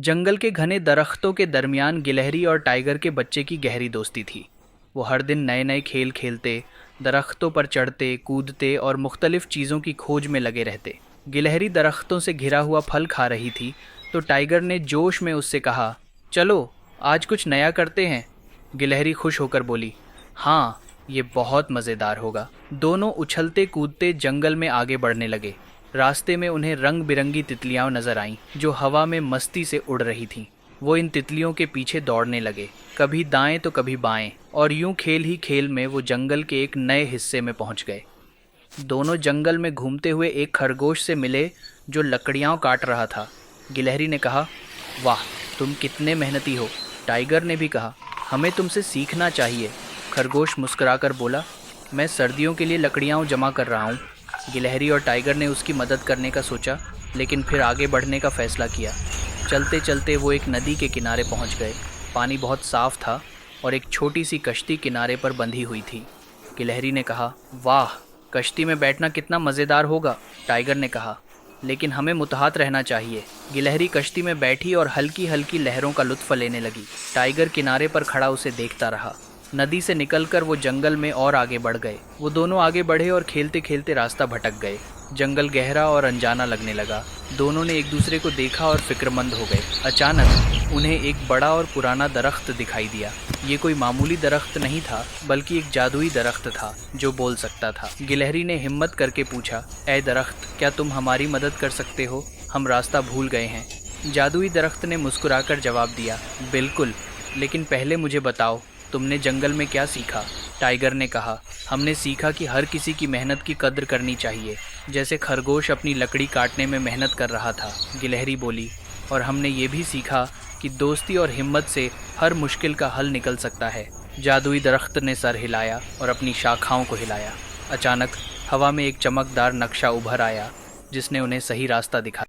जंगल के घने दरख्तों के दरमियान गिलहरी और टाइगर के बच्चे की गहरी दोस्ती थी। वो हर दिन नए नए खेल खेलते, दरख्तों पर चढ़ते कूदते और मुख्तलिफ चीज़ों की खोज में लगे रहते। गिलहरी दरख्तों से घिरा हुआ फल खा रही थी तो टाइगर ने जोश में उससे कहा, चलो आज कुछ नया करते हैं। गिलहरी खुश होकर बोली, हाँ, ये बहुत मज़ेदार होगा। दोनों उछलते कूदते जंगल में आगे बढ़ने लगे। रास्ते में उन्हें रंग बिरंगी तितलियां नजर आईं जो हवा में मस्ती से उड़ रही थीं। वो इन तितलियों के पीछे दौड़ने लगे, कभी दाएं तो कभी बाएं, और यूं खेल ही खेल में वो जंगल के एक नए हिस्से में पहुंच गए। दोनों जंगल में घूमते हुए एक खरगोश से मिले जो लकड़ियां काट रहा था। गिलहरी ने कहा, वाह, तुम कितने मेहनती हो। टाइगर ने भी कहा, हमें तुमसे सीखना चाहिए। खरगोश मुस्कुराकर बोला, मैं सर्दियों के लिए लकड़ियाँ जमा कर रहा हूँ। गिलहरी और टाइगर ने उसकी मदद करने का सोचा, लेकिन फिर आगे बढ़ने का फ़ैसला किया। चलते चलते वो एक नदी के किनारे पहुँच गए। पानी बहुत साफ़ था और एक छोटी सी कश्ती किनारे पर बंधी हुई थी। गिलहरी ने कहा, वाह, कश्ती में बैठना कितना मज़ेदार होगा। टाइगर ने कहा, लेकिन हमें मुतहत रहना चाहिए। गिलहरी कश्ती में बैठी और हल्की हल्की लहरों का लुत्फ़ लेने लगी। टाइगर किनारे पर खड़ा उसे देखता रहा। नदी से निकलकर वो जंगल में और आगे बढ़ गए। वो दोनों आगे बढ़े और खेलते खेलते रास्ता भटक गए। जंगल गहरा और अनजाना लगने लगा। दोनों ने एक दूसरे को देखा और फिक्रमंद हो गए। अचानक उन्हें एक बड़ा और पुराना दरख्त दिखाई दिया। ये कोई मामूली दरख्त नहीं था, बल्कि एक जादुई दरख्त था जो बोल सकता था। गिलहरी ने हिम्मत करके पूछा, ऐ दरख्त, क्या तुम हमारी मदद कर सकते हो? हम रास्ता भूल गए हैं। जादुई दरख्त ने मुस्कुराकर जवाब दिया, बिल्कुल, लेकिन पहले मुझे बताओ, तुमने जंगल में क्या सीखा? टाइगर ने कहा, हमने सीखा कि हर किसी की मेहनत की कद्र करनी चाहिए, जैसे खरगोश अपनी लकड़ी काटने में मेहनत कर रहा था। गिलहरी बोली, और हमने ये भी सीखा कि दोस्ती और हिम्मत से हर मुश्किल का हल निकल सकता है। जादुई दरख्त ने सर हिलाया और अपनी शाखाओं को हिलाया। अचानक हवा में एक चमकदार नक्शा उभर आया जिसने उन्हें सही रास्ता दिखाया।